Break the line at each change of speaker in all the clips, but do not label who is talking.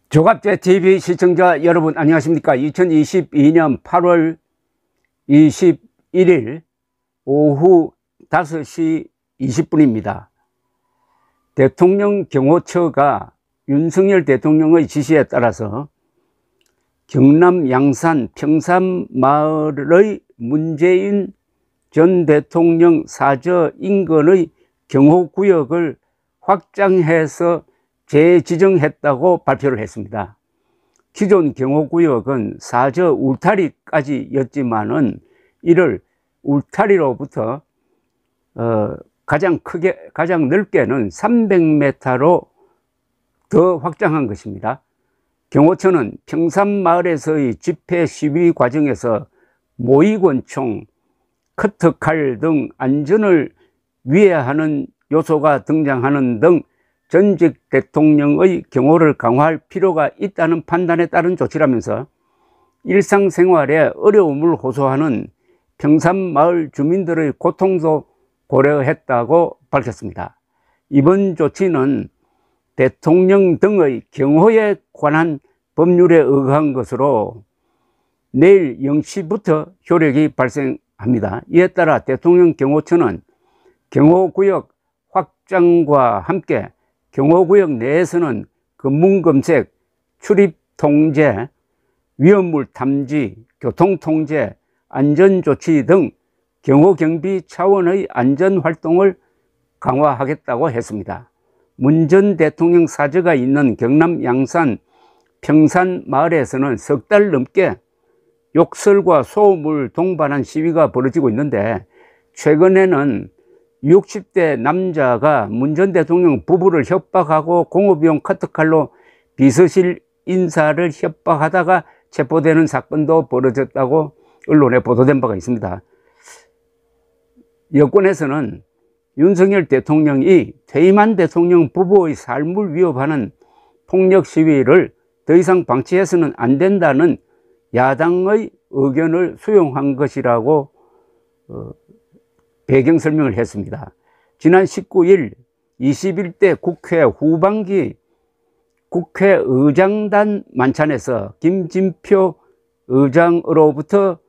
조갑제 TV 시청자 여러분 안녕하십니까. 2022년 8월 21일 오후 5시 20분입니다. 대통령 경호처가 윤석열 대통령의 지시에 따라서 경남 양산 평산마을의 문재인 전 대통령 사저 인근의 경호구역을 확장해서 재지정했다고 발표를 했습니다. 기존 경호구역은 사저 울타리까지였지만은 이를 울타리로부터 가장 넓게는 300m로 더 확장한 것입니다. 경호처는 평산마을에서의 집회 시위 과정에서 모의권총, 커터칼 등 안전을 위해하는 요소가 등장하는 등 전직 대통령의 경호를 강화할 필요가 있다는 판단에 따른 조치라면서 일상생활에 어려움을 호소하는 평산마을 주민들의 고통도 고려했다고 밝혔습니다. 이번 조치는 대통령 등의 경호에 관한 법률에 의한 것으로 내일 0시부터 효력이 발생합니다. 이에 따라 대통령 경호처는 경호구역 확장과 함께 경호구역 내에서는 검문검색, 출입통제, 위험물 탐지, 교통통제, 안전조치 등 경호경비 차원의 안전활동을 강화하겠다고 했습니다. 문 전 대통령 사저가 있는 경남 양산 평산마을에서는 석 달 넘게 욕설과 소음을 동반한 시위가 벌어지고 있는데, 최근에는 60대 남자가 문 전 대통령 부부를 협박하고 공업용 커터칼로 비서실 인사를 협박하다가 체포되는 사건도 벌어졌다고 언론에 보도된 바가 있습니다. 여권에서는 윤석열 대통령이 퇴임한 대통령 부부의 삶을 위협하는 폭력 시위를 더 이상 방치해서는 안 된다는 야당의 의견을 수용한 것이라고 배경 설명을 했습니다. 지난 19일 21대 국회 후반기 국회의장단 만찬에서 김진표 의장으로부터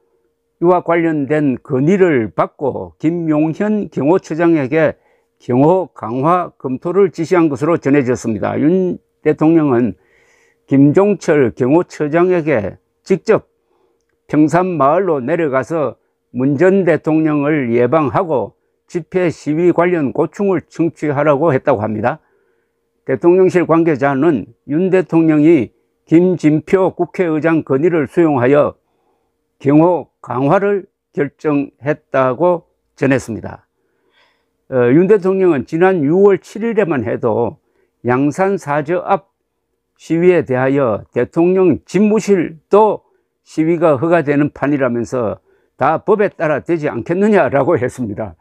이와 관련된 건의를 받고 김용현 경호처장에게 경호 강화 검토를 지시한 것으로 전해졌습니다. 윤 대통령은 김종철 경호처장에게 직접 평산마을로 내려가서 문 전 대통령을 예방하고 집회 시위 관련 고충을 청취하라고 했다고 합니다. 대통령실 관계자는 윤 대통령이 김진표 국회의장 건의를 수용하여 경호 강화를 결정했다고 전했습니다. 윤 대통령은 지난 6월 7일에만 해도 양산 사저 앞 시위에 대하여 대통령 집무실도 시위가 허가되는 판이라면서 다 법에 따라 되지 않겠느냐라고 했습니다.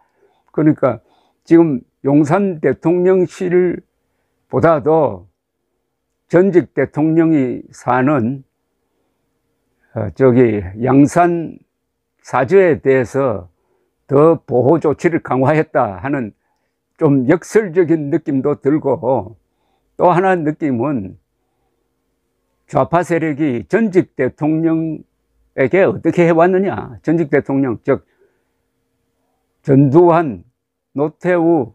그러니까 지금 용산 대통령실보다도 전직 대통령이 사는 양산 사저에 대해서 더 보호 조치를 강화했다 하는 좀 역설적인 느낌도 들고, 또 하나 느낌은 좌파 세력이 전직 대통령에게 어떻게 해왔느냐, 전직 대통령 즉 전두환, 노태우,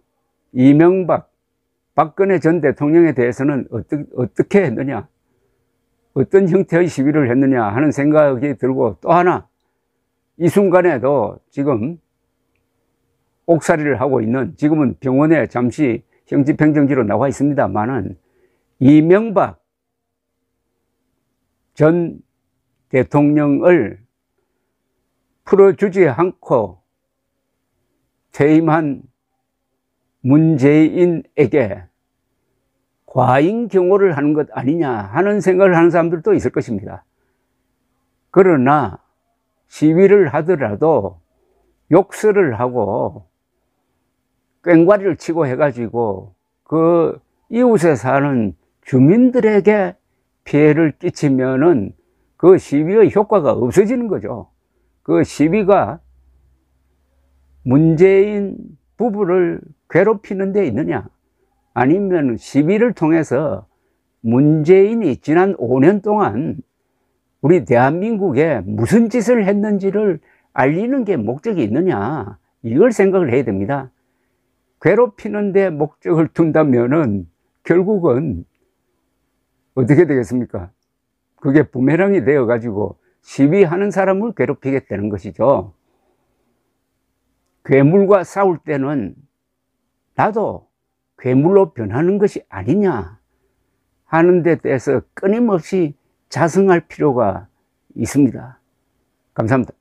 이명박, 박근혜 전 대통령에 대해서는 어떻게 했느냐, 어떤 형태의 시위를 했느냐 하는 생각이 들고, 또 하나 이 순간에도 지금 옥살이를 하고 있는, 지금은 병원에 잠시 형집행정지로 나와 있습니다만은, 이명박 전 대통령을 풀어주지 않고 퇴임한 문재인에게 과잉 경호를 하는 것 아니냐 하는 생각을 하는 사람들도 있을 것입니다. 그러나 시위를 하더라도 욕설을 하고 꽹과리를 치고 해가지고 그 이웃에 사는 주민들에게 피해를 끼치면은 그 시위의 효과가 없어지는 거죠. 그 시위가 문재인 부부를 괴롭히는 데 있느냐, 아니면 시위를 통해서 문재인이 지난 5년 동안 우리 대한민국에 무슨 짓을 했는지를 알리는 게 목적이 있느냐, 이걸 생각을 해야 됩니다. 괴롭히는 데 목적을 둔다면은 결국은 어떻게 되겠습니까? 그게 부메랑이 되어 가지고 시위하는 사람을 괴롭히게 되는 것이죠. 괴물과 싸울 때는 나도 괴물로 변하는 것이 아니냐 하는 데 대해서 끊임없이 자성할 필요가 있습니다. 감사합니다.